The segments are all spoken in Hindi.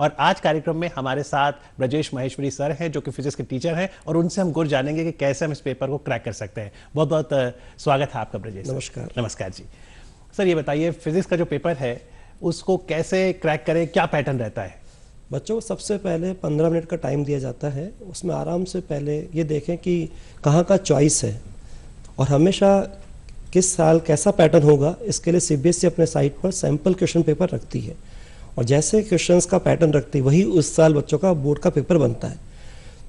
और आज कार्यक्रम में हमारे साथ ब्रजेश महेश्वरी सर हैं जो कि फिजिक्स के टीचर हैं और उनसे हम गुर जानेंगे कि कैसे हम इस पेपर को क्रैक कर सकते हैं। बहुत बहुत स्वागत है आपका ब्रजेश। नमस्कार। नमस्कार जी। सर ये बताइए फिजिक्स का जो पेपर है उसको कैसे क्रैक करें, क्या पैटर्न रहता है? बच्चों को सबसे पहले 15 मिनट का टाइम दिया जाता है। उसमें आराम से पहले ये देखें कि कहाँ का चॉइस है और हमेशा किस साल कैसा पैटर्न होगा, इसके लिए सीबीएसई अपने साइट पर सैम्पल क्वेश्चन पेपर रखती है और जैसे क्वेश्चंस का पैटर्न रखती है वही उस साल बच्चों का बोर्ड का पेपर बनता है।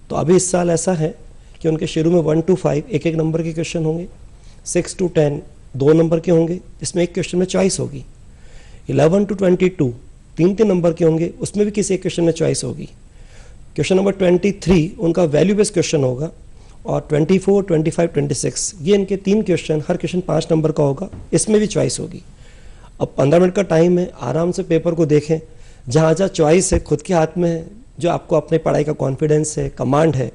तो अभी इस साल ऐसा है कि उनके शुरू में 1 to 5 एक एक नंबर के क्वेश्चन होंगे, 6 to 10 2 नंबर के होंगे, इसमें एक क्वेश्चन में चॉइस होगी, 11 to 22 3 नंबर के होंगे, उसमें भी किसी एक क्वेश्चन में चॉइस होगी। क्वेश्चन नंबर 23 उनका वैल्यू बेस्ड क्वेश्चन होगा और 24, 25, 26 ये इनके 3 क्वेश्चन, हर क्वेश्चन 5 नंबर का होगा, इसमें भी चॉइस होगी। अब 15 मिनट का टाइम है, आराम से पेपर को देखें, जहाँ जहाँ चॉइस है खुद के हाथ में है, जो आपको अपने पढ़ाई का कॉन्फिडेंस है, कमांड है,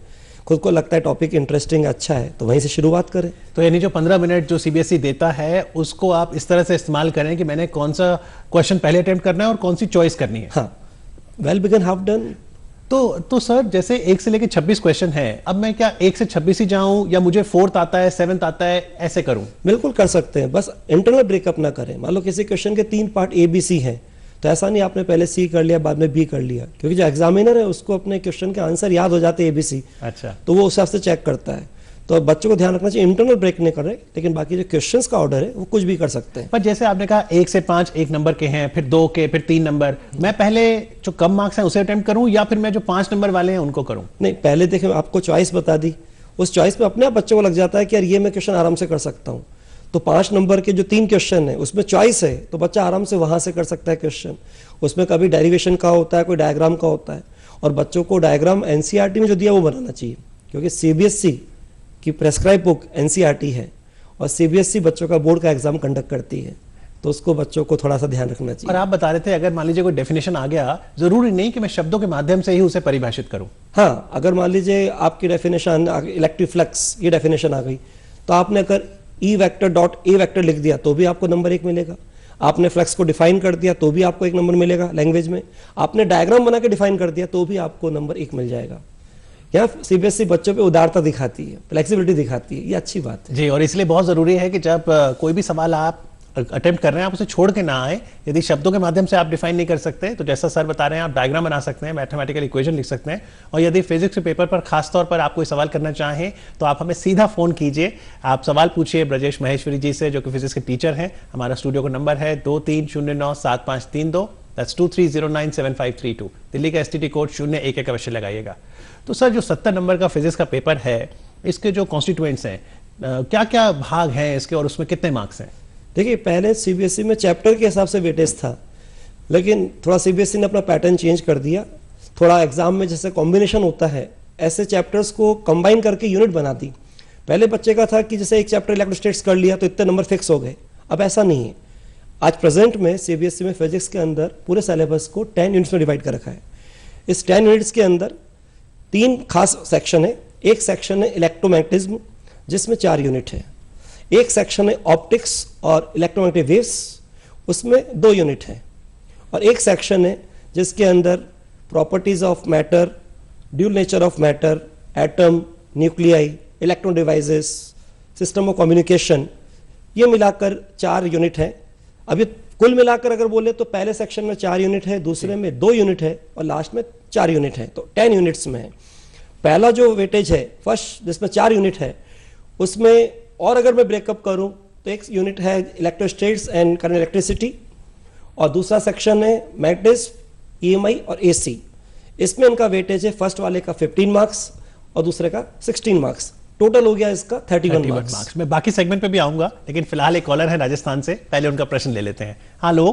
खुद को लगता है टॉपिक इंटरेस्टिंग अच्छा है तो वहीं से शुरुआत करें। तो यानी जो 15 मिनट जो सीबीएसई देता है उसको आप इस तरह से इस्तेमाल करें कि मैंने कौन सा क्वेश्चन पहले अटेम्प्ट करना है और कौन सी चॉइस करनी है। हाँ, वेल बिगन हाफ डन। तो सर जैसे 1 से लेकर 26 क्वेश्चन है, अब मैं क्या 1 से 26 ही जाऊं या मुझे 4th आता है, 7th आता है, ऐसे करूं? बिल्कुल कर सकते हैं, बस इंटरनल ब्रेकअप ना करें। मान लो किसी क्वेश्चन के 3 पार्ट ए बी सी हैं तो ऐसा नहीं आपने पहले सी कर लिया बाद में बी कर लिया, क्योंकि जो एग्जामिनर है उसको अपने क्वेश्चन के आंसर याद हो जाते हैं ए बी सी। अच्छा, तो वो उस हिसाब से चेक करता है। तो बच्चों को ध्यान रखना चाहिए इंटरनल ब्रेक नहीं कर रहे, लेकिन बाकी जो क्वेश्चंस का ऑर्डर है वो कुछ भी कर सकते हैं। पर जैसे आपने कहा 1 से 5 1 नंबर के हैं, फिर 2 के, फिर 3 नंबर, मैं पहले जो कम मार्क्स हैं उसे अटेम्प्ट करूं या फिर मैं जो 5 नंबर वाले हैं उनको करूं? नहीं, पहले देखें आपको चॉइस बता दी, उस चॉइस पे अपने आप बच्चों को लग जाता है कि यार ये मैं क्वेश्चन आराम से कर सकता हूँ। तो 5 नंबर के जो 3 क्वेश्चन है उसमें चॉइस है तो बच्चा आराम से वहां से कर सकता है क्वेश्चन। उसमें कभी डेरिवेशन का होता है, कोई डायग्राम का होता है, और बच्चों को डायग्राम एनसीईआरटी में जो दिया वो बनाना चाहिए, क्योंकि सीबीएसई की प्रेस्क्राइब बुक एनसीईआरटी है और सीबीएसई बच्चों का बोर्ड का एग्जाम कंडक्ट करती है, तो उसको बच्चों को थोड़ा सा ध्यान रखना चाहिए। और आप बता रहे थे अगर मान लीजिए कोई डेफिनेशन आ गया, जरूरी नहीं कि मैं शब्दों के माध्यम से ही उसे परिभाषित करूं। हाँ, अगर मान लीजिए आपकी डेफिनेशन इलेक्ट्रिक फ्लक्स ये डेफिनेशन आ गई तो आपने अगर E vector dot A vector लिख दिया तो भी आपको नंबर 1 मिलेगा। आपने फ्लक्स को डिफाइन कर दिया तो भी आपको 1 नंबर मिलेगा लैंग्वेज में। आपने डायग्राम बना के डिफाइन कर दिया तो भी आपको नंबर 1 मिल जाएगा। यहाँ सीबीएसई बच्चों पे उदारता दिखाती है, फ्लेक्सिबिलिटी दिखाती है, ये अच्छी बात है जी। और इसलिए बहुत जरूरी है कि जब कोई भी सवाल आप अटेम्प्ट कर रहे हैं आप उसे छोड़ के ना आए। यदि शब्दों के माध्यम से आप डिफाइन नहीं कर सकते तो जैसा सर बता रहे हैं आप डायग्राम बना सकते हैं, मैथमेटिकल इक्वेशन लिख सकते हैं। और यदि फिजिक्स के पेपर पर खास तौर पर आप कोई सवाल करना चाहें तो आप हमें सीधा फोन कीजिए, आप सवाल पूछिए ब्रजेश महेश्वरी जी से जो कि फिजिक्स के टीचर हैं। हमारा स्टूडियो का नंबर है 23097532, दैट्स 23097532। दिल्ली का STD कोड 011 अवश्य लगाइएगा। तो सर जो 70 नंबर का फिजिक्स का पेपर है इसके जो कॉन्स्टिट्यूएंट्स हैं, क्या क्या भाग हैं इसके और उसमें कितने मार्क्स हैं? देखिए, पहले सीबीएसई में चैप्टर के हिसाब से वेटेज था, लेकिन थोड़ा सीबीएसई ने अपना पैटर्न चेंज कर दिया। थोड़ा एग्जाम में जैसे कॉम्बिनेशन होता है ऐसे चैप्टर्स को कंबाइन करके यूनिट बना दी। पहले बच्चे का था कि जैसे एक चैप्टर इलेक्ट्रोस्टैटिक्स कर लिया तो इतने नंबर फिक्स हो गए, अब ऐसा नहीं है। आज प्रेजेंट में सीबीएसई में फिजिक्स के अंदर पूरे सिलेबस को 10 यूनिट्स में डिवाइड कर रखा है। इस 10 यूनिट्स के अंदर 3 खास सेक्शन है। एक सेक्शन है इलेक्ट्रोमैग्नेटिज्म जिसमें 4 यूनिट है। एक सेक्शन है ऑप्टिक्स और इलेक्ट्रोमैग्नेटिक वेव्स, उसमें 2 यूनिट है। और एक सेक्शन है जिसके अंदर properties of matter, dual nature of matter, atom, nuclei, electron devices, system of communication, ये मिलाकर 4 यूनिट है। अभी कुल मिलाकर अगर बोले तो पहले सेक्शन में 4 यूनिट है, दूसरे में 2 यूनिट है और लास्ट में 4 यूनिट है, तो 10 यूनिट्स में है। पहला जो वेटेज है फर्स्ट जिसमें 4 यूनिट है उसमें, और अगर मैं ब्रेकअप करूं तो एक यूनिट है इलेक्ट्रोस्टैटिक्स एंड करंट इलेक्ट्रिसिटी और दूसरा सेक्शन है मैग्नेटिज्म, EMI और AC। इसमें इनका वेटेज है फर्स्ट वाले का 15 मार्क्स और दूसरे का 16 मार्क्स। टोटल हो गया इसका 31 मार्क्स। मैं बाकी सेगमेंट पे भी आऊंगा, लेकिन फिलहाल एक कॉलर है राजस्थान से, पहले उनका प्रश्न ले लेते हैं। हेलो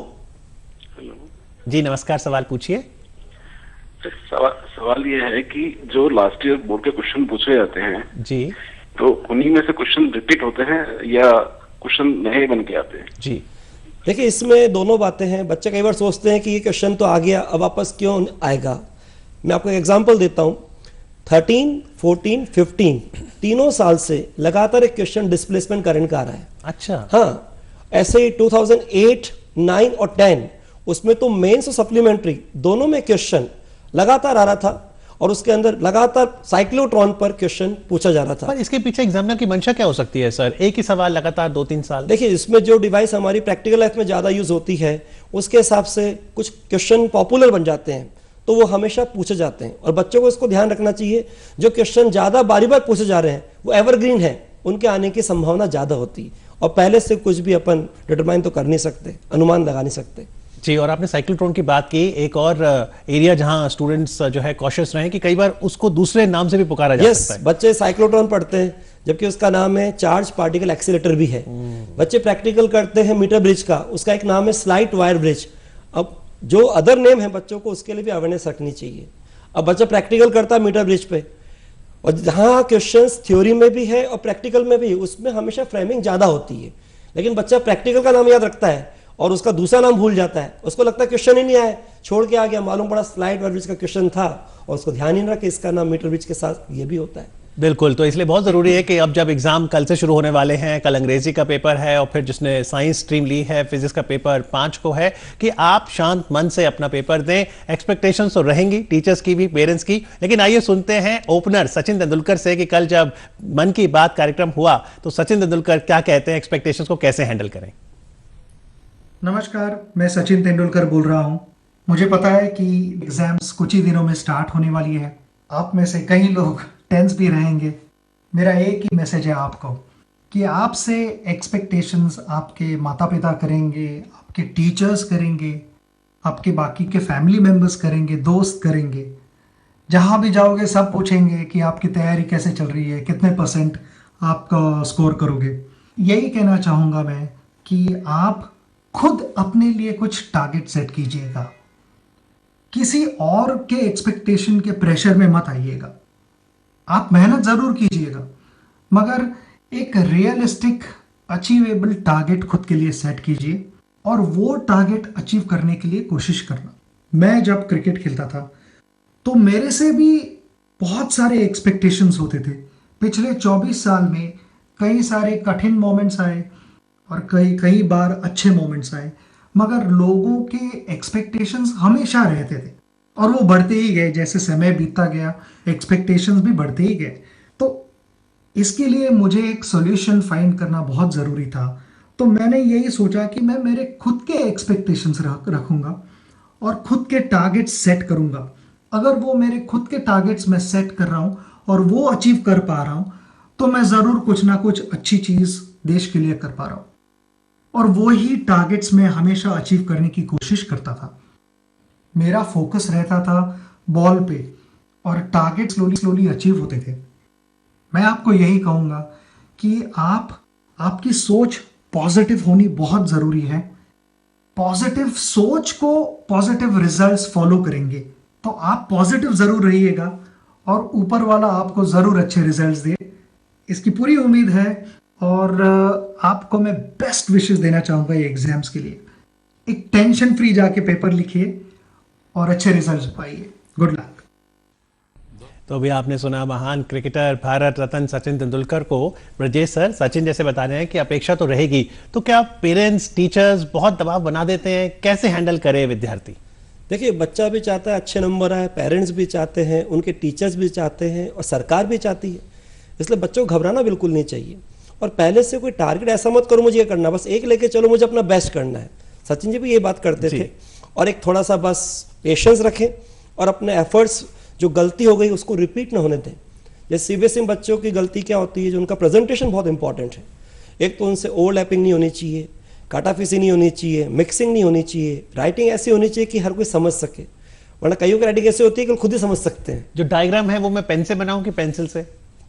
जी, नमस्कार, सवाल पूछिए। सवाल ये है कि जो लास्ट ईयर बोर्ड के क्वेश्चन पूछे जाते हैं जी, तो उन्हीं में से क्वेश्चन रिपीट होते हैं या क्वेश्चन नए बन के आते हैं? जी देखिए, इसमें दोनों बातें हैं। बच्चे कई बार सोचते हैं कि ये क्वेश्चन तो आ गया, अब वापस क्यों आएगा। मैं आपको एक एग्जांपल देता हूं। 13, 14, 15 तीनों साल से लगातार एक क्वेश्चन डिस्प्लेसमेंट करंट का आ रहा है। अच्छा, हाँ, ऐसे ही 2008, 9 और 10 उसमें तो मेंस और सप्लीमेंट्री दोनों में क्वेश्चन लगातार आ रहा था और उसके अंदर लगातार साइक्लोट्रॉन पर क्वेश्चन पूछा जा रहा था। पर इसके पीछे एग्जामिनर की मंशा क्या हो सकती है सर? एक ही सवाल लगातार 2-3 साल। देखिए, इसमें जो डिवाइस हमारी प्रैक्टिकल लाइफ में ज्यादा यूज होती है उसके हिसाब से कुछ क्वेश्चन पॉपुलर बन जाते हैं तो वो हमेशा पूछे जाते हैं और बच्चों को इसको ध्यान रखना चाहिए जो क्वेश्चन ज्यादा बारी बार पूछे जा रहे हैं वो एवरग्रीन है, उनके आने की संभावना ज्यादा होती है और पहले से कुछ भी अपन डिटरमाइन तो कर नहीं सकते, अनुमान लगा नहीं सकते। जी, और आपने साइक्लोट्रॉन की बात की, एक और एरिया जहां स्टूडेंट्स जो है कॉशियस रहे कि कई बार उसको दूसरे नाम से भी पुकारा जा सकता है। बच्चे साइक्लोट्रॉन पढ़ते हैं जबकि उसका नाम है चार्ज पार्टिकल एक्सीलेटर भी है। बच्चे प्रैक्टिकल करते हैं मीटर ब्रिज का, उसका एक नाम है स्लाइट वायर ब्रिज। अब जो अदर नेम है बच्चों को उसके लिए भी अवेयरनेस रखनी चाहिए। अब बच्चा प्रैक्टिकल करता है मीटर ब्रिज पे और जहाँ क्वेश्चंस थ्योरी में भी है और प्रैक्टिकल में भी, उसमें हमेशा फ्रेमिंग ज्यादा होती है। लेकिन बच्चा प्रैक्टिकल का नाम याद रखता है और उसका दूसरा नाम भूल जाता है, उसको लगता है क्वेश्चन ही नहीं आया, छोड़ के आ गया, मालूम पड़ा स्लाइड वायर ब्रिज का क्वेश्चन था और उसको ध्यान ही नहीं रखा इसका नाम मीटर ब्रिज के साथ ये भी होता है। बिल्कुल, तो इसलिए बहुत जरूरी है कि अब जब एग्जाम कल से शुरू होने वाले हैं, कल अंग्रेजी का पेपर है और फिर जिसने साइंस स्ट्रीम ली है फिजिक्स का पेपर 5 को है, कि आप शांत मन से अपना पेपर दें। एक्सपेक्टेशंस तो रहेंगी टीचर्स की भी, पेरेंट्स की, लेकिन आइए सुनते हैं ओपनर सचिन तेंदुलकर से कि कल जब मन की बात कार्यक्रम हुआ तो सचिन तेंदुलकर क्या कहते हैं, एक्सपेक्टेशंस को कैसे हैंडल करें। नमस्कार, मैं सचिन तेंदुलकर बोल रहा हूं। मुझे पता है कि एग्जाम्स कुछ ही दिनों में स्टार्ट होने वाली है। आप में से कई लोग टेंस भी रहेंगे। मेरा एक ही मैसेज है आपको कि आपसे एक्सपेक्टेशंस आपके माता पिता करेंगे, आपके टीचर्स करेंगे, आपके बाकी के फैमिली मेंबर्स करेंगे, दोस्त करेंगे। जहां भी जाओगे सब पूछेंगे कि आपकी तैयारी कैसे चल रही है, कितने % आप स्कोर करोगे। यही कहना चाहूँगा मैं कि आप खुद अपने लिए कुछ टारगेट सेट कीजिएगा, किसी और के एक्सपेक्टेशन के प्रेशर में मत आइएगा। आप मेहनत जरूर कीजिएगा मगर एक रियलिस्टिक अचीवेबल टारगेट खुद के लिए सेट कीजिए और वो टारगेट अचीव करने के लिए कोशिश करना। मैं जब क्रिकेट खेलता था तो मेरे से भी बहुत सारे एक्सपेक्टेशंस होते थे। पिछले 24 साल में कई सारे कठिन मोमेंट्स आए और कई बार अच्छे मोमेंट्स आए, मगर लोगों के एक्सपेक्टेशंस हमेशा रहते थे और वो बढ़ते ही गए। जैसे समय बीतता गया एक्सपेक्टेशंस भी बढ़ते ही गए। तो इसके लिए मुझे एक सॉल्यूशन फाइंड करना बहुत ज़रूरी था। तो मैंने यही सोचा कि मैं मेरे खुद के एक्सपेक्टेशंस रखूंगा और खुद के टारगेट्स सेट करूंगा। अगर वो मेरे खुद के टारगेट्स मैं सेट कर रहा हूं और वो अचीव कर पा रहा हूं तो मैं ज़रूर कुछ ना कुछ अच्छी चीज़ देश के लिए कर पा रहा हूं। और वो ही टारगेट्स मैं हमेशा अचीव करने की कोशिश करता था। मेरा फोकस रहता था बॉल पे और टारगेट स्लोली अचीव होते थे। मैं आपको यही कहूंगा कि आपकी सोच पॉजिटिव होनी बहुत जरूरी है। पॉजिटिव सोच को पॉजिटिव रिजल्ट्स फॉलो करेंगे, तो आप पॉजिटिव जरूर रहिएगा और ऊपर वाला आपको जरूर अच्छे रिजल्ट्स दे, इसकी पूरी उम्मीद है। और आपको मैं बेस्ट विशेस देना चाहूंगा ये एग्जाम्स के लिए। एक टेंशन फ्री जाके पेपर लिखिए और अच्छे रिजल्ट्स पाइए। Good luck. तो अभी आपने सुना महान क्रिकेटर भारत रत्न सचिन तेंदुलकर को। ब्रजेश सर, सचिन जैसे बता रहे हैं कि अपेक्षा तो रहेगी, तो क्या पेरेंट्स टीचर्स बहुत दबाव बना देते हैं? कैसे हैंडल करे विद्यार्थी? देखिए, बच्चा भी चाहता है अच्छे नंबर आए, पेरेंट्स भी चाहते हैं, उनके टीचर्स भी चाहते हैं और सरकार भी चाहती है। इसलिए बच्चों को घबराना बिल्कुल नहीं चाहिए और पहले से कोई टारगेट ऐसा मत करो मुझे ये करना, बस एक लेके चलो मुझे अपना बेस्ट करना है। सचिन जी भी ये बात करते थे। और एक थोड़ा सा बस पेशेंस रखें और अपने एफर्ट्स, जो गलती हो गई उसको रिपीट ना होने दें। जैसे सीबीएसई बच्चों की गलती क्या होती है, जो उनका प्रेजेंटेशन बहुत इंपॉर्टेंट है। एक तो उनसे ओवरलैपिंग नहीं होनी चाहिए, काटाफिसी नहीं होनी चाहिए, मिक्सिंग नहीं होनी चाहिए, राइटिंग ऐसी होनी चाहिए कि हर कोई समझ सके, वरना कईयों की राइटिंग ऐसी होती है कि खुद ही समझ सकते हैं। जो डायग्राम है वो मैं पेन से बनाऊं कि पेंसिल से?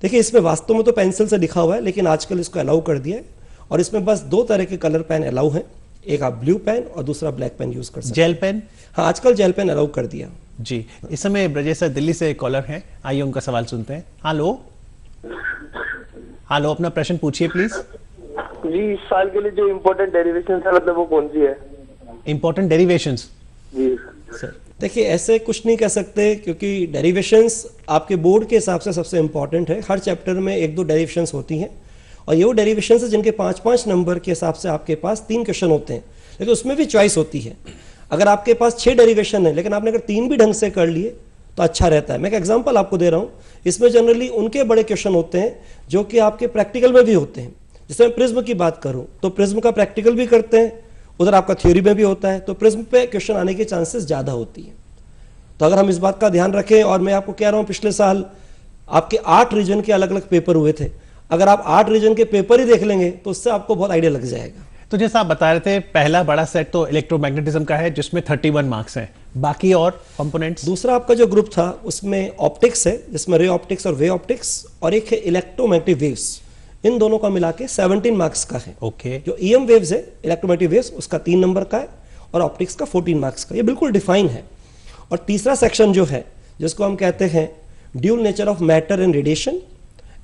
देखिए, इसमें वास्तव में तो पेंसिल से लिखा हुआ है, लेकिन आजकल इसको अलाउ कर दिया है और इसमें बस 2 तरह के कलर पेन अलाउ हैं। एक आप ब्लू पेन और दूसरा ब्लैक पेन यूज कर सकते हैं। Gel pen? हाँ, आजकल जेल पेन अलाउ कर दिया। जी, इस समय ब्रजेश सर दिल्ली से कॉलर हैं, आइए उनका सवाल सुनते हैं। हेलो, अपना प्रश्न पूछिए प्लीज। जी, इस साल के लिए जो इम्पोर्टेंट डेरिवेशन है मतलब वो कौन सी है? Important derivations? जी सर, देखिए ऐसे कुछ नहीं कह सकते क्योंकि डेरिवेशंस आपके बोर्ड के हिसाब से सबसे इंपॉर्टेंट है। हर चैप्टर में 1-2 डेरिवेशंस होती हैं और ये वो डेरिवेशंस है जिनके 5-5 नंबर के हिसाब से आपके पास 3 क्वेश्चन होते हैं, लेकिन उसमें भी चॉइस होती है। अगर आपके पास 6 डेरिवेशन है लेकिन आपने अगर 3 भी ढंग से कर लिए तो अच्छा रहता है। मैं एक एग्जांपल आपको दे रहा हूं, इसमें जनरली उनके बड़े क्वेश्चन होते हैं जो कि आपके प्रैक्टिकल में भी होते हैं। जैसे मैं प्रिज्म की बात करूं तो प्रिज्म का प्रैक्टिकल भी करते हैं, उधर आपका थ्योरी में भी होता है, तो प्रिज्म पे क्वेश्चन आने की चांसेस ज़्यादा होती है। तो अगर हम इस बात का ध्यान रखें, और मैं आपको कह रहा हूँ पिछले साल आपके 8 रीजन के अलग अलग पेपर हुए थे, अगर आप 8 रीजन के पेपर ही देख लेंगे तो उससे आपको बहुत आइडिया लग जाएगा। तो जैसा आप बता रहे थे, पहला बड़ा सेट तो इलेक्ट्रोमैग्नेटिज्म का है जिसमें 31 मार्क्स हैं, बाकी और कंपोनेंट्स। दूसरा आपका जो ग्रुप था उसमें ऑप्टिक्स है, जिसमें रे ऑप्टिक्स और वे ऑप्टिक्स, और एक है इलेक्ट्रोमैग्नेटिक वेव्स। इन दोनों का मिला के 17 मार्क्स का है। ओके। जो ईएम वेव्स है, इलेक्ट्रोमैग्नेटिक वेव्स, उसका 3 नंबर का है, और ऑप्टिक्स का 14 मार्क्स का। ये बिल्कुल डिफाइन है। और तीसरा सेक्शन जो है जिसको हम कहते हैं dual nature of matter and radiation,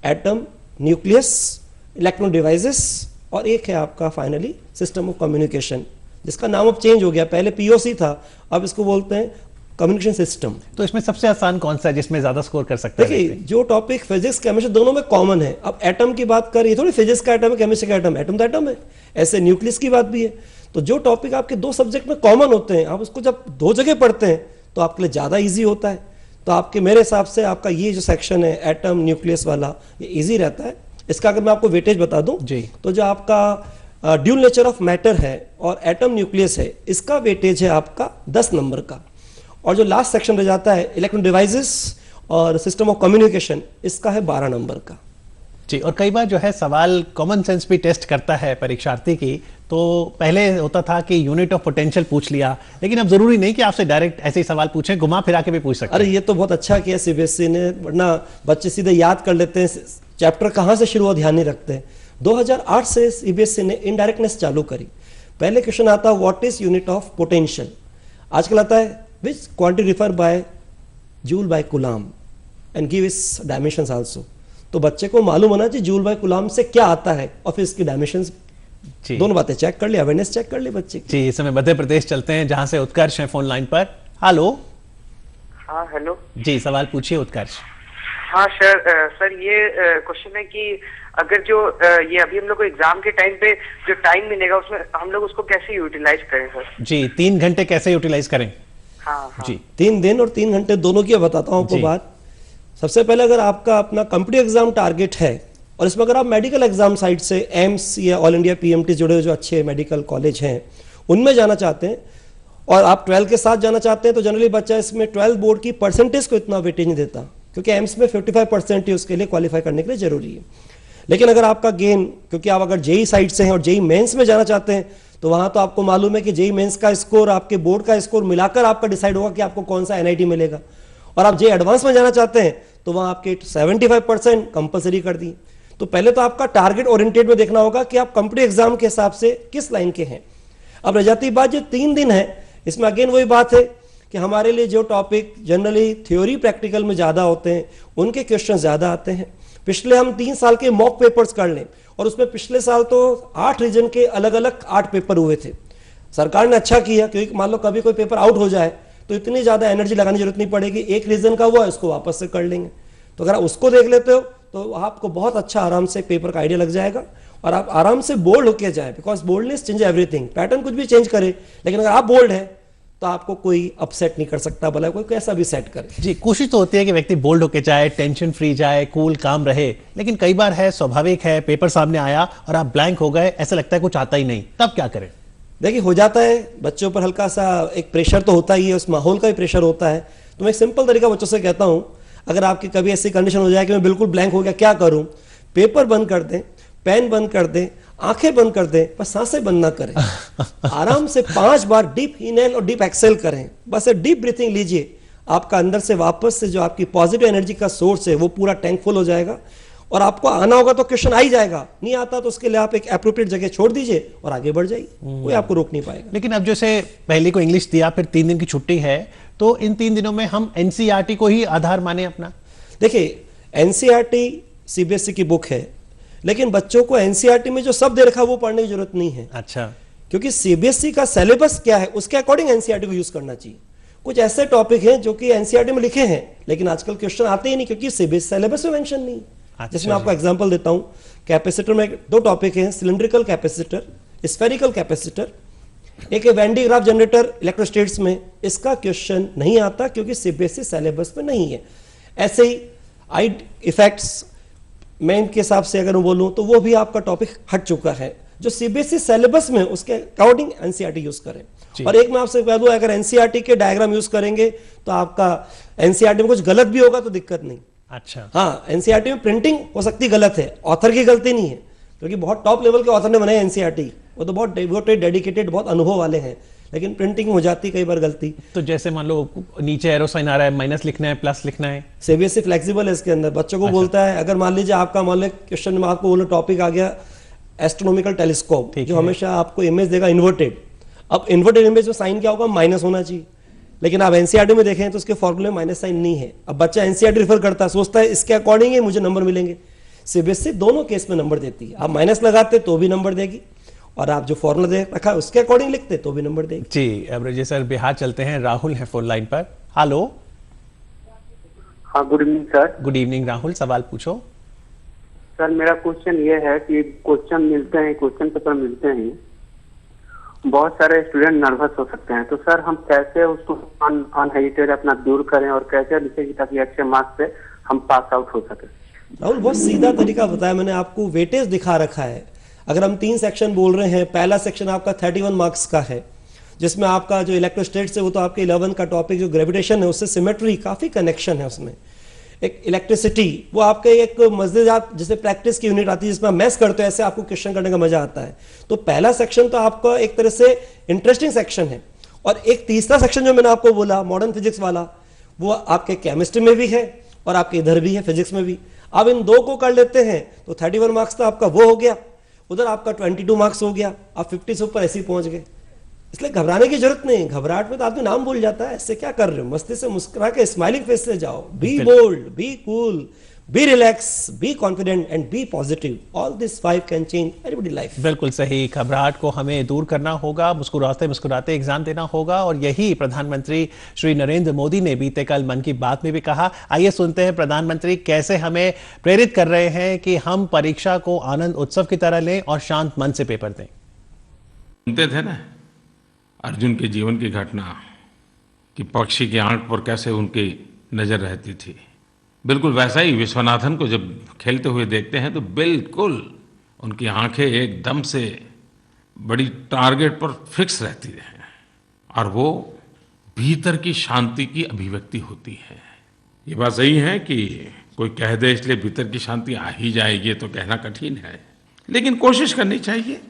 atom, nucleus, electronic devices, और एक है आपका फाइनली सिस्टम ऑफ कम्युनिकेशन, जिसका नाम अब चेंज हो गया, पहले पीओसी था, अब इसको बोलते हैं कम्युनिकेशन सिस्टम। तो इसमें सबसे आसान कौन सा है जिसमें ज्यादा स्कोर कर सकता है? देखिए, जो टॉपिक फिजिक्स केमिस्ट्री दोनों में कॉमन है, अब एटम की बात करिए, थोड़ी फिजिक्स का एटम है, केमिस्ट्री का एटम, एटम तो एटम है, ऐसे न्यूक्लियस की बात भी है। तो जो टॉपिक आपके 2 सब्जेक्ट में कॉमन होते हैं, आप उसको जब 2 जगह पढ़ते हैं तो आपके लिए ज़्यादा ईजी होता है। तो आपके मेरे हिसाब से आपका ये जो सेक्शन है एटम न्यूक्लियस वाला, ये ईजी रहता है। इसका अगर मैं आपको वेटेज बता दूं जी, तो जो आपका ड्यूल नेचर ऑफ मैटर है और एटम न्यूक्लियस है, इसका वेटेज है आपका 10 नंबर का। और जो लास्ट सेक्शन रह जाता है इलेक्ट्रॉनिक डिवाइसेस और सिस्टम ऑफ कम्युनिकेशन, इसका है 12 नंबर का। जी। और कई बार जो है सवाल कॉमन सेंस भी टेस्ट करता है परीक्षार्थी की। तो पहले होता था कि यूनिट ऑफ पोटेंशियल पूछ लिया, लेकिन अब जरूरी नहीं कि आपसे डायरेक्ट ऐसे ही सवाल पूछें, घुमा फिरा के भी पूछ सकते हैं। अरे ये तो बहुत अच्छा किया सीबीएसई ने, वरना बच्चे सीधे याद कर लेते हैं, चैप्टर कहाँ से शुरू हो ध्यान नहीं रखते हैं। 2008 से सीबीएसई ने इनडायरेक्टनेस चालू करी। पहले क्वेश्चन आता है what is unit of potential, आजकल आता है which quantity refer by joule by coulomb and give its dimensions also. तो बच्चे को मालूम होना चाहिए जूल बाय कूलाम से क्या आता है और फिर इसकी डायमेंशंस, दोनों बातें चेक कर ली, अवेयरनेस चेक कर ली बच्चे की। जी, इस समय मध्य प्रदेश चलते हैं जहां से उत्कर्ष है फोन लाइन पर। हेलो। हाँ हेलो जी, सवाल पूछिए उत्कर्ष। हाँ सर ये क्वेश्चन है कि अगर जो ये अभी हम लोग को एग्जाम के टाइम पे जो टाइम मिलेगा उसमें हम लोग उसको कैसे यूटिलाइज करें सर? जी, 3 घंटे कैसे यूटिलाइज करें? हाँ हाँ जी, 3 दिन और 3 घंटे दोनों की बताता हूं आपको जी। बात। सबसे पहले अगर आपका अपना कॉम्पिटिटिव एग्जाम टारगेट है और इसमें अगर आप मेडिकल एग्जाम साइड से एम्स या ऑल इंडिया पीएमटी जुड़े हुए जो अच्छे मेडिकल कॉलेज हैं उनमें जाना चाहते हैं और आप 12 के साथ जाना चाहते हैं, तो जनरली बच्चा इसमें 12 बोर्ड की परसेंटेज को इतना वेटेज नहीं देता, क्योंकि एम्स में 55% ही उसके लिए क्वालिफाई करने के लिए जरूरी है। लेकिन अगर आपका गेन, क्योंकि आप अगर जेई साइड से हैं और जेई मेंस में जाना चाहते हैं, तो वहां तो आपको मालूम है कि जेई मेंस का स्कोर आपके बोर्ड का स्कोर मिलाकर आपका डिसाइड होगा कि आपको कौन सा एनआईटी मिलेगा। और आप जेई एडवांस में जाना चाहते हैं तो वहां आपके 75% कंपलसरी कर दी। तो पहले तो आपका टारगेट ओरिएंटेड में देखना होगा कि आप कॉम्पिटिटिव एग्जाम के हिसाब से किस लाइन के हैं। अब रह जाती बात जो 3 दिन है, इसमें अगेन वही बात है कि हमारे लिए जो टॉपिक जनरली थ्योरी प्रैक्टिकल में ज़्यादा होते हैं उनके क्वेश्चन ज़्यादा आते हैं। पिछले हम 3 साल के मॉक पेपर्स कर लें और उसमें पिछले साल तो 8 रीजन के अलग अलग 8 पेपर हुए थे। सरकार ने अच्छा किया, क्योंकि मान लो कभी कोई पेपर आउट हो जाए तो इतनी ज़्यादा एनर्जी लगाने की जरूरत नहीं पड़ेगी, एक रीजन का हुआ इसको वापस से कर लेंगे। तो अगर आप उसको देख लेते हो तो आपको बहुत अच्छा आराम से पेपर का आइडिया लग जाएगा और आप आराम से बोल्ड होके जाए, because boldness change everything. Pattern कुछ भी चेंज करे, लेकिन अगर आप बोल्ड है तो आपको कोई अपसेट नहीं कर सकता, भला कोई कैसा भी सेट करे। जी, कोशिश तो होती है कि व्यक्ति बोल्ड होके जाए, टेंशन फ्री जाए, कूल काम रहे, लेकिन कई बार है स्वाभाविक है पेपर सामने आया और आप ब्लैंक हो गए, ऐसा लगता है कुछ आता ही नहीं, तब क्या करें? देखिए, हो जाता है, बच्चों पर हल्का सा एक प्रेशर तो होता ही है, उस माहौल का भी प्रेशर होता है। तो मैं एक सिंपल तरीका बच्चों से कहता हूं, अगर आपकी कभी ऐसी कंडीशन हो जाए कि मैं बिल्कुल ब्लैंक हो गया, क्या करूं? पेपर बंद कर दें, पेन बंद कर दें, आंखें बंद कर दें, पर सांसें बंद ना करें। आराम से 5 बार डीप इनहेल और डीप एक्सेल करें, बस डीप ब्रीथिंग लीजिए। आपका अंदर से वापस से जो आपकी पॉजिटिव एनर्जी का सोर्स है वो पूरा टैंक फुल हो जाएगा और आपको आना होगा तो क्वेश्चन आ ही जाएगा, नहीं आता तो उसके लिए आप एक एप्रोप्रिएट जगह छोड़ दीजिए और आगे बढ़ जाइए, कोई आपको रोक नहीं पाएगा। लेकिन अब जैसे पहले को इंग्लिश दिया, फिर 3 दिन की छुट्टी है, तो इन 3 दिनों में हम एनसीईआरटी को ही आधार माने अपना? देखिए, एनसीईआरटी सीबीएसई की बुक है, लेकिन बच्चों को एनसीईआरटी में जो सब दे रखा है वो पढ़ने की जरूरत नहीं है। अच्छा, क्योंकि सीबीएसई का सिलेबस क्या है उसके अकॉर्डिंग एनसीईआरटी को यूज करना चाहिए। कुछ ऐसे टॉपिक हैं जो कि एनसीईआरटी में लिखे हैं, लेकिन आजकल क्वेश्चन आते ही नहीं क्योंकि सीबीएसई सिलेबस में मेंशन नहीं। अच्छा, जैसे मैं आपको एग्जांपल देता हूं, कैपेसिटर में 2 टॉपिक हैं, सिलिंड्रिकल कैपेसिटर, स्फेरिकल कैपेसिटर, एक है when D graph generator electrostatics में, इसका क्वेश्चन नहीं आता क्योंकि सीबीएसई सिलेबस में नहीं है। ऐसे ही आई इफेक्ट्स मेन के हिसाब से अगर मैं बोलूं तो वो भी आपका टॉपिक हट चुका है। जो सीबीएसई सिलेबस में उसके अकॉर्डिंग एनसीईआरटी यूज करें। और एक मैं आपसे कह दूं, अगर एनसीईआरटी के डायग्राम यूज करेंगे तो आपका एनसीईआरटी में कुछ गलत भी होगा तो दिक्कत नहीं। अच्छा, हाँ, एनसीईआरटी में प्रिंटिंग हो सकती गलत है, ऑथर की गलती नहीं है, क्योंकि बहुत टॉप लेवल के ऑथर ने बनाया एनसीईआरटी, वो तो बहुत डिवोटेड डेडिकेटेड बहुत अनुभव वाले हैं, लेकिन प्रिंटिंग हो जाती कई बार गलती। तो जैसे मान लो नीचे एरो साइन आ रहा है, माइनस लिखना है, प्लस लिखना है। सीबीएसई फ्लेक्सिबल है इसके अंदर, बच्चों को बोलता है अगर मान लीजिए आपका मान लो क्वेश्चन में आपको बोलो टॉपिक आ गया एस्ट्रोनॉमिकल टेलीस्कोप, जो हमेशा आपको इमेज देगा इन्वर्टेड। अब इन्वर्टेड इमेज में साइन क्या होगा, माइनस होना चाहिए, लेकिन आप एनसीईआरटी में देखें तो उसके फॉर्मूले में माइनस साइन नहीं है। अब बच्चा एनसीईआरटी रेफर करता है, सोचता है इसके अकॉर्डिंग ही मुझे नंबर मिलेंगे। सीबीएसई दोनों केस में नंबर देती है, आप माइनस लगाते तो भी नंबर देगी और आप जो फॉर्मूला दे रखा है उसके अकॉर्डिंग लिखते तो भी नंबर देगी। जी, अब रजे सर बिहार चलते हैं, राहुल है फोन लाइन पर। हेलो। हाँ, good evening sir. Good evening Rahul, सवाल पूछो। सर मेरा क्वेश्चन ये है कि क्वेश्चन मिलते हैं, क्वेश्चन पेपर मिलते हैं, बहुत सारे स्टूडेंट नर्वस हो सकते हैं, तो सर हम कैसे उसको अनहेजिटेड अपना दूर करें और कैसे लिखें ताकि अच्छे मार्क्स से हम पास आउट हो सके। राहुल बहुत सीधा तरीका बताया मैंने आपको, वेटेज दिखा रखा है। अगर हम 3 सेक्शन बोल रहे हैं, पहला सेक्शन आपका 31 मार्क्स का है, जिसमें आपका जो इलेक्ट्रोस्टैटिक्स है वो तो आपके 11 का टॉपिक जो ग्रेविटेशन है उससे सिमेट्री काफी कनेक्शन है उसमें। एक इलेक्ट्रिसिटी वो आपके एक मजेदार जैसे प्रैक्टिस की यूनिट आती है जिसमें मैथ्स करते हो, ऐसे आपको क्वेश्चन करने का मजा आता है। तो पहला सेक्शन तो आपका एक तरह से इंटरेस्टिंग सेक्शन है, और एक तीसरा सेक्शन जो मैंने आपको बोला मॉडर्न फिजिक्स वाला, वो आपके केमिस्ट्री में भी है और आपके इधर भी है फिजिक्स में भी। अब इन दो को कर लेते हैं तो 31 मार्क्स तो आपका वो हो गया, उधर आपका 22 मार्क्स हो गया, आप 50 से ऊपर ऐसे ही पहुंच गए। इसलिए घबराने की जरूरत नहीं, घबराहट में तो आदमी नाम भूल जाता है। ऐसे क्या कर रहे हो, मस्ती से मुस्कुरा के स्माइलिंग फेस से जाओ। Be bold, be cool, be relax, be confident and be positive, all this 5 can change everybody life. बिल्कुल सही, घबराहट को हमें दूर करना होगा, मुस्कुराते मुस्कुराते एग्जाम देना होगा, और यही प्रधानमंत्री श्री नरेंद्र मोदी ने बीते कल मन की बात में भी कहा। आइए सुनते हैं प्रधानमंत्री कैसे हमें प्रेरित कर रहे हैं कि हम परीक्षा को आनंद उत्सव की तरह लें और शांत मन से पेपर दें। सुनते थे ना अर्जुन के जीवन की घटना कि पक्षी की आंख पर कैसे उनकी नजर रहती थी, बिल्कुल वैसा ही विश्वनाथन को जब खेलते हुए देखते हैं तो बिल्कुल उनकी आंखें एकदम से बड़ी टारगेट पर फिक्स रहती हैं और वो भीतर की शांति की अभिव्यक्ति होती है। ये बात सही है कि कोई कह दे इसलिए भीतर की शांति आ ही जाएगी तो कहना कठिन है, लेकिन कोशिश करनी चाहिए।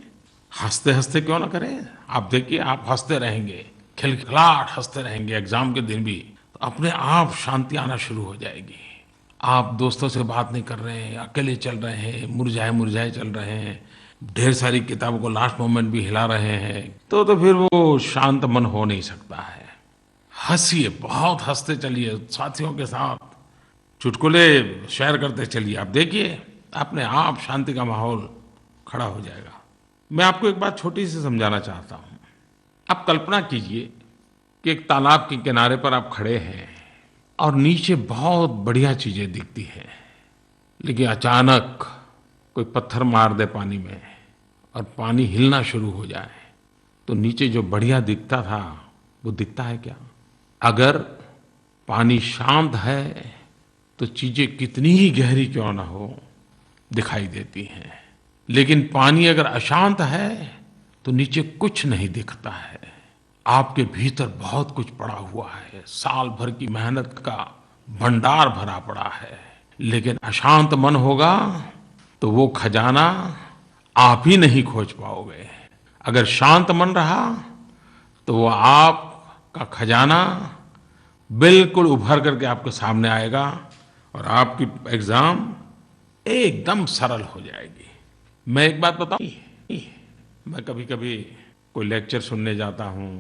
हंसते हंसते क्यों ना करें। आप देखिए, आप हंसते रहेंगे, खिलखिलाहट हंसते रहेंगे एग्जाम के दिन भी, तो अपने आप शांति आना शुरू हो जाएगी। आप दोस्तों से बात नहीं कर रहे हैं, अकेले चल रहे हैं, मुरझाए मुरझाए चल रहे हैं, ढेर सारी किताबों को लास्ट मोमेंट भी हिला रहे हैं, तो फिर वो शांत मन हो नहीं सकता है। हंसिए, बहुत हंसते चलिए, साथियों के साथ चुटकुले शेयर करते चलिए। आप देखिए अपने आप शांति का माहौल खड़ा हो जाएगा। मैं आपको एक बात छोटी सी समझाना चाहता हूँ। आप कल्पना कीजिए कि एक तालाब के किनारे पर आप खड़े हैं और नीचे बहुत बढ़िया चीज़ें दिखती हैं, लेकिन अचानक कोई पत्थर मार दे पानी में और पानी हिलना शुरू हो जाए, तो नीचे जो बढ़िया दिखता था वो दिखता है क्या? अगर पानी शांत है तो चीज़ें कितनी ही गहरी क्यों ना हो दिखाई देती हैं, लेकिन पानी अगर अशांत है तो नीचे कुछ नहीं दिखता है। आपके भीतर बहुत कुछ पड़ा हुआ है, साल भर की मेहनत का भंडार भरा पड़ा है, लेकिन अशांत मन होगा तो वो खजाना आप ही नहीं खोज पाओगे। अगर शांत मन रहा तो वो आपका खजाना बिल्कुल उभर करके आपके सामने आएगा और आपकी एग्जाम एकदम सरल हो जाएगी। मैं एक बात बताऊं, मैं कभी कभी कोई लेक्चर सुनने जाता हूं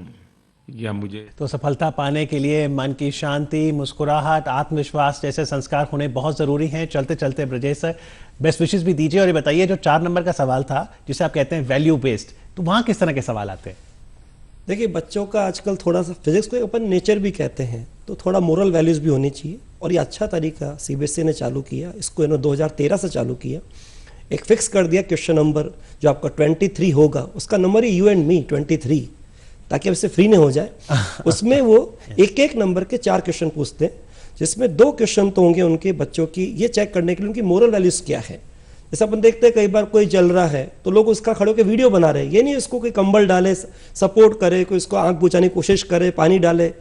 या मुझे तो सफलता पाने के लिए मन की शांति, मुस्कुराहट, आत्मविश्वास जैसे संस्कार होने बहुत जरूरी हैं। चलते चलते ब्रजेश सर बेस्ट विशेस भी दीजिए और ये बताइए जो 4 नंबर का सवाल था जिसे आप कहते हैं वैल्यू बेस्ड, तो वहां किस तरह के सवाल आते हैं? देखिए बच्चों का आजकल थोड़ा सा फिजिक्स को अपन नेचर भी कहते हैं, तो थोड़ा मोरल वैल्यूज भी होनी चाहिए, और ये अच्छा तरीका सीबीएसई ने चालू किया, इसको इन्होंने 2013 से चालू किया। एक फिक्स कर दिया क्वेश्चन नंबर जो आपका 23 होगा, उसका number he you and me 23, ताकि अब इससे फ्री नहीं हो जाए। उसमें वो एक एक नंबर के 4 क्वेश्चन पूछते हैं, जिसमें 2 क्वेश्चन तो होंगे उनके बच्चों की ये चेक करने के लिए उनकी मोरल वैल्यूज क्या है। जैसे अपन देखते हैं कई बार कोई जल रहा है तो लोग उसका खड़े होकर वीडियो बना रहे हैं, ये नहीं उसको कोई कंबल डाले, सपोर्ट करे, कोई उसको आंख बुझाने की कोशिश करे, पानी डाले।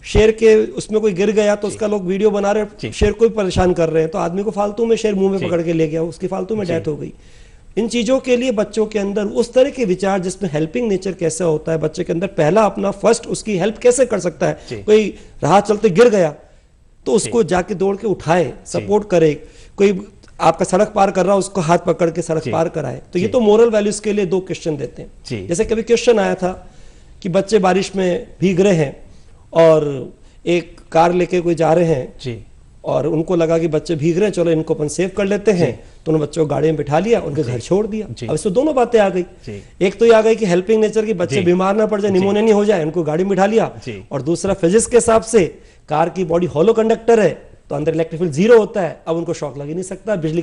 शेर के उसमें कोई गिर गया तो उसका लोग वीडियो बना रहे हैं, शेर को भी परेशान कर रहे हैं, तो आदमी को फालतू में शेर मुंह में पकड़ के ले गया, उसकी फालतू में डेथ हो गई। इन चीजों के लिए बच्चों के अंदर उस तरह के विचार जिसमें हेल्पिंग नेचर कैसे होता है, बच्चे के अंदर पहला अपना फर्स्ट उसकी हेल्प कैसे कर सकता है। कोई राह चलते गिर गया तो उसको जाके दौड़ के उठाए, सपोर्ट करे, कोई आपका सड़क पार कर रहा है उसको हाथ पकड़ के सड़क पार कराए। तो ये तो मोरल वैल्यूज के लिए 2 क्वेश्चन देते हैं। जैसे कभी क्वेश्चन आया था कि बच्चे बारिश में भीग रहे हैं और एक कार लेके कोई जा रहे हैं और उनको लगा कि बच्चे भीग रहे हैं, चलो इनको अपन सेव कर लेते हैं, तो उन बच्चों को गाड़ी में बिठा लिया, उनके घर छोड़ दिया। अब इसमें दोनों बातें आ गई, एक तो ये आ गई कि हेल्पिंग नेचर की बच्चे बीमार ना पड़ जाए, निमोनिया नहीं हो जाए, उनको गाड़ी में बिठा लिया, और दूसरा फिजिक्स के हिसाब से कार की बॉडी हॉलो कंडक्टर है तो अंदर इलेक्ट्रिक फील्ड 0 होता है, अब उनको शॉक लग ही नहीं सकता, बिजली